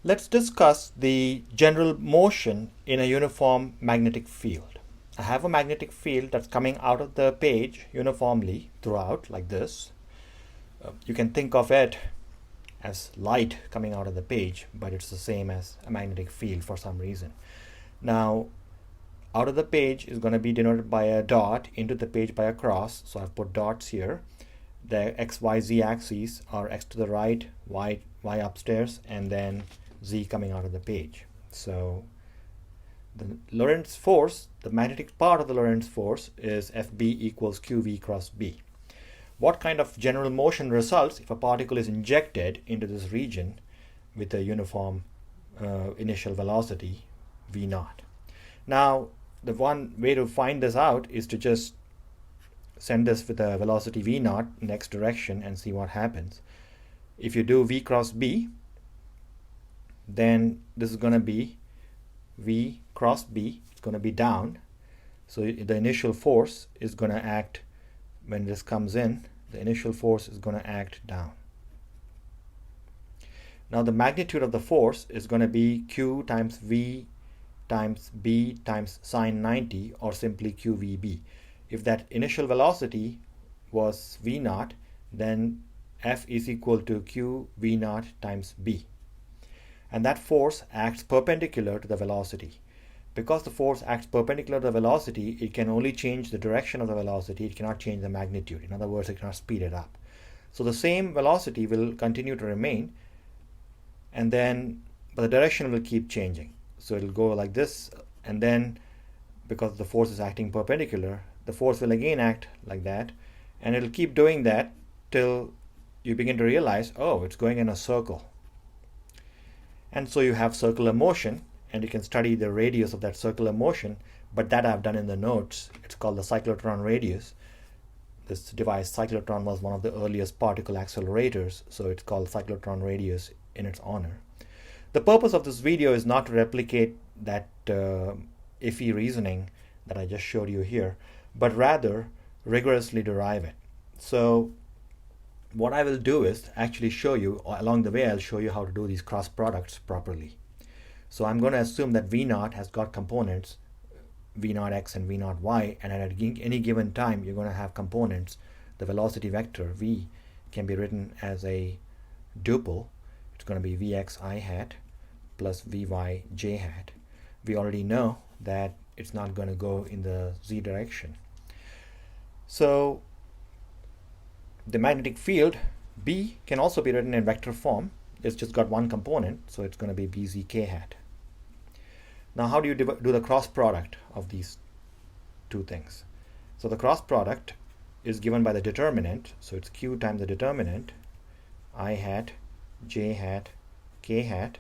Let's discuss the general motion in a uniform magnetic field. I have a magnetic field that's coming out of the page uniformly throughout, like this. You can think of it as light coming out of the page, but it's the same as a magnetic field for some reason. Now, out of the page is going to be denoted by a dot, into the page by a cross. So I've put dots here. The x, y, z axes are x to the right, y upstairs, and then z coming out of the page. So the Lorentz force, the magnetic part of the Lorentz force, is Fb equals qv cross b. What kind of general motion results if a particle is injected into this region with a uniform initial velocity v naught? Now, the one way to find this out is to just send this with a velocity v naught in x direction and see what happens. If you do v cross b, then this is going to be v cross b. It's going to be down. So the initial force is going to act, when this comes in, the initial force is going to act down. Now the magnitude of the force is going to be q times v times b times sine 90, or simply qvb. If that initial velocity was v naught, then F is equal to q v naught times b. And that force acts perpendicular to the velocity. Because the force acts perpendicular to the velocity, it can only change the direction of the velocity. It cannot change the magnitude. In other words, it cannot speed it up. So the same velocity will continue to remain, and then, but the direction will keep changing. So it'll go like this, and then because the force is acting perpendicular, the force will again act like that, and it'll keep doing that till you begin to realize, oh, it's going in a circle. And so you have circular motion, and you can study the radius of that circular motion, but that I've done in the notes. It's called the cyclotron radius. This device, cyclotron, was one of the earliest particle accelerators, so it's called cyclotron radius in its honor. The purpose of this video is not to replicate that iffy reasoning that I just showed you here, but rather rigorously derive it. So what I will do is actually show you, or along the way I'll show you how to do these cross products properly. So I'm going to assume that v naught has got components, v naught x and v naught y, and at any given time you're going to have components. The velocity vector v can be written as a duple. It's going to be vx I hat plus vy j hat. We already know that it's not going to go in the z direction. So the magnetic field B can also be written in vector form. It's just got one component, so it's going to be bz k hat. Now how do you do the cross product of these two things? So the cross product is given by the determinant, so it's q times the determinant I hat j hat k hat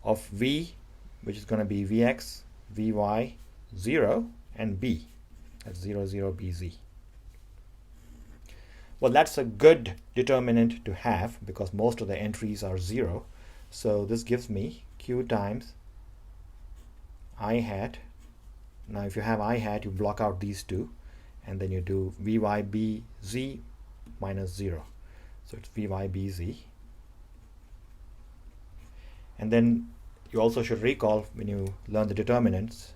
of v, which is going to be vx vy 0, and b, that's 0 0 bz. Well, that's a good determinant to have because most of the entries are 0. So this gives me q times I hat. Now if you have I hat, you block out these two, and then you do vybz minus 0. So it's vybz. And then you also should recall, when you learn the determinants,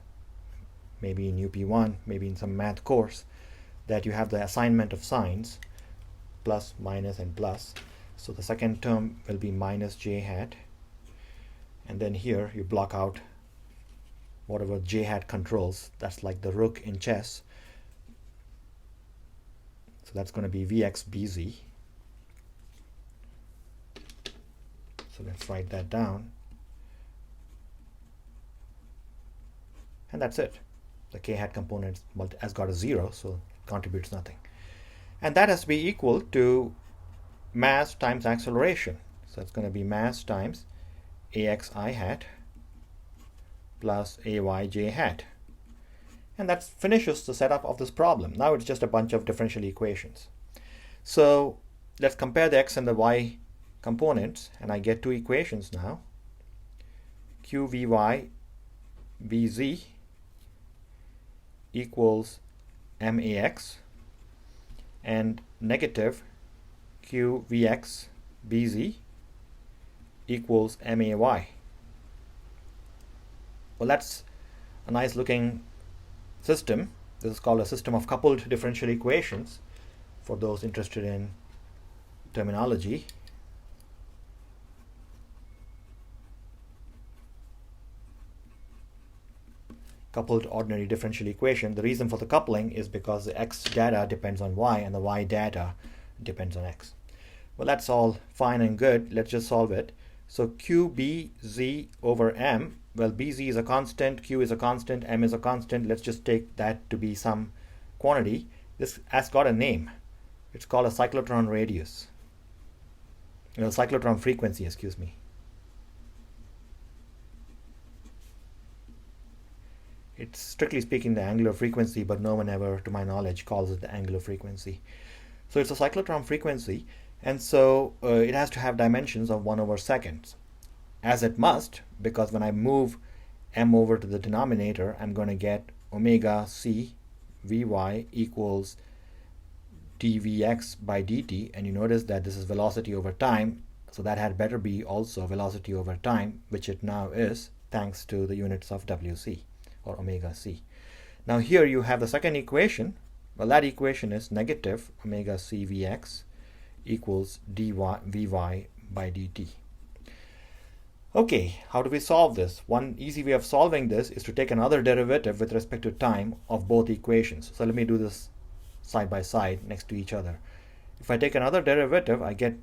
maybe in UP1, maybe in some math course, that you have the assignment of signs, plus, minus, and plus. So the second term will be minus j hat, and then here you block out whatever j hat controls. That's like the rook in chess. So that's going to be vxbz. So let's write that down. And that's it. The k hat component has got a 0, so it contributes nothing. And that has to be equal to mass times acceleration. So it's going to be mass times ax I hat plus ay j hat. And that finishes the setup of this problem. Now it's just a bunch of differential equations. So let's compare the x and the y components, and I get two equations now. qvy bz equals max, and negative qvx bz equals may. Well, that's a nice looking system. This is called a system of coupled differential equations for those interested in terminology. Coupled ordinary differential equation. The reason for the coupling is because the x data depends on y and the y data depends on x. Well, that's all fine and good. Let's just solve it. So qbz over m, well, bz is a constant, q is a constant, m is a constant. Let's just take that to be some quantity. This has got a name. It's called a cyclotron radius. Cyclotron frequency, excuse me. It's strictly speaking the angular frequency, but no one ever, to my knowledge, calls it the angular frequency. So it's a cyclotron frequency, and so it has to have dimensions of 1/2, as it must, because when I move m over to the denominator, I'm going to get omega c vy equals dvx by dt, and you notice that this is velocity over time, so that had better be also velocity over time, which it now is, thanks to the units of wc. Or omega c. Now here you have the second equation. Well, that equation is negative omega c vx equals dy vy by dt. Okay, how do we solve this? One easy way of solving this is to take another derivative with respect to time of both equations. So let me do this side by side next to each other. If I take another derivative, I get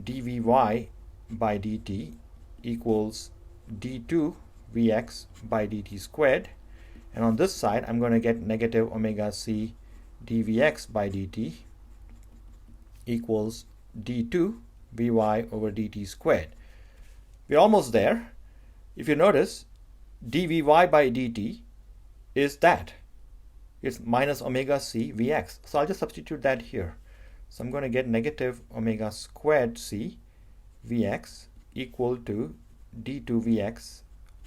dvy by dt equals d2 vx by dt squared, and on this side I'm going to get negative omega c dvx by dt equals d2 vy over dt squared. We're almost there. If you notice, dvy by dt is that. It's minus omega c vx. So I'll just substitute that here. So I'm going to get negative omega squared c vx equal to d2 vx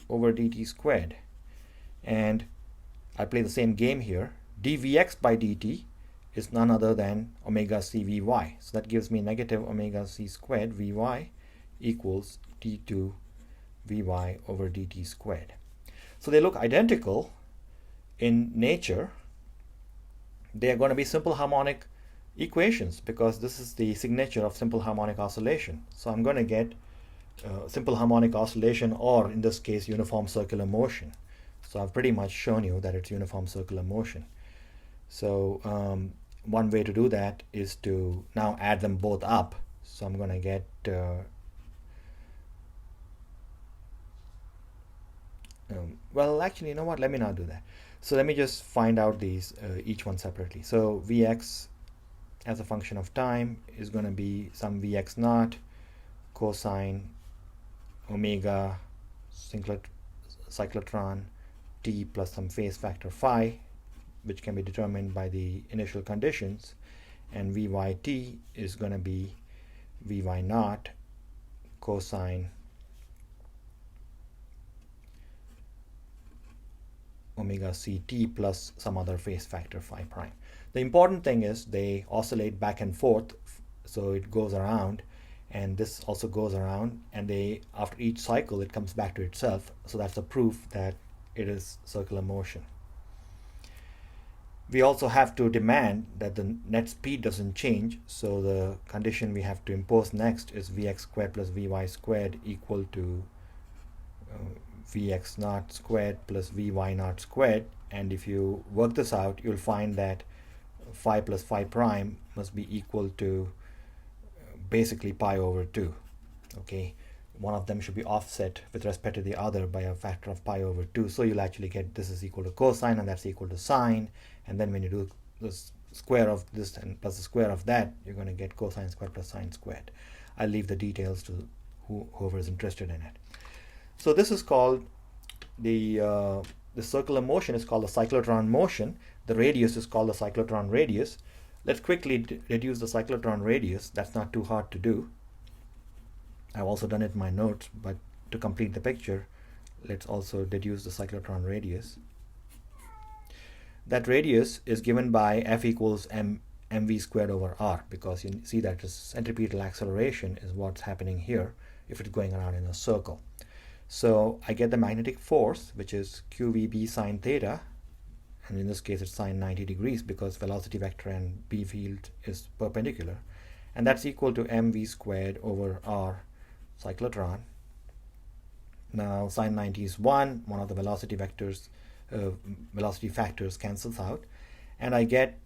over dt squared, and I play the same game here. dvx by dt is none other than omega c vy, so that gives me negative omega c squared vy equals d2 vy over dt squared. So they look identical in nature. They are going to be simple harmonic equations because this is the signature of simple harmonic oscillation. So I'm going to get simple harmonic oscillation, or in this case uniform circular motion. So I've pretty much shown you that it's uniform circular motion. So one way to do that is to now add them both up. So I'm going to get well, actually, you know what, let me not do that. So let me just find out these each one separately. So vx as a function of time is going to be some vx naught cosine omega cyclotron t plus some phase factor phi, which can be determined by the initial conditions, and vyt is going to be vy naught cosine omega ct plus some other phase factor phi prime. The important thing is they oscillate back and forth, so it goes around, and this also goes around, and they, after each cycle, it comes back to itself. So that's a proof that it is circular motion. We also have to demand that the net speed doesn't change, so the condition we have to impose next is vx squared plus vy squared equal to vx naught squared plus vy naught squared, and if you work this out, you'll find that phi plus phi prime must be equal to basically pi over 2. Okay, one of them should be offset with respect to the other by a factor of pi over 2, so you'll actually get this is equal to cosine and that's equal to sine, and then when you do the square of this and plus the square of that, you're going to get cosine squared plus sine squared. I'll leave the details to whoever is interested in it. So this is called the circular motion is called the cyclotron motion. The radius is called the cyclotron radius. Let's quickly reduce the cyclotron radius. That's not too hard to do. I've also done it in my notes, but to complete the picture, let's also deduce the cyclotron radius. That radius is given by F equals mv squared over r, because you see that the centripetal acceleration is what's happening here if it's going around in a circle. So I get the magnetic force, which is qvb sine theta, and in this case it's sine 90 degrees because velocity vector and B field is perpendicular, and that's equal to mv squared over r cyclotron. Now sine 90 is 1 of the velocity vectors, velocity factors cancels out, and I get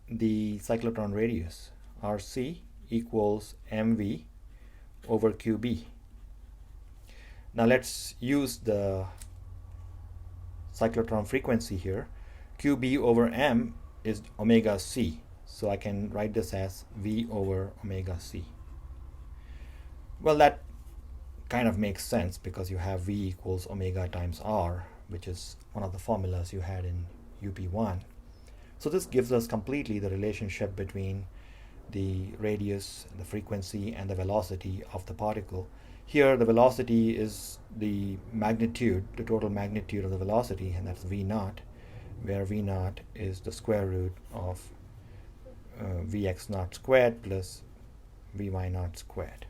the cyclotron radius rc equals mv over qb. Now let's use the cyclotron frequency here. qb over m is omega c, so I can write this as v over omega c. Well, that kind of makes sense because you have v equals omega times r, which is one of the formulas you had in UP1. So this gives us completely the relationship between the radius, the frequency, and the velocity of the particle. Here the velocity is the magnitude, the total magnitude of the velocity, and that's v naught, where v naught is the square root of vx naught squared plus vy naught squared.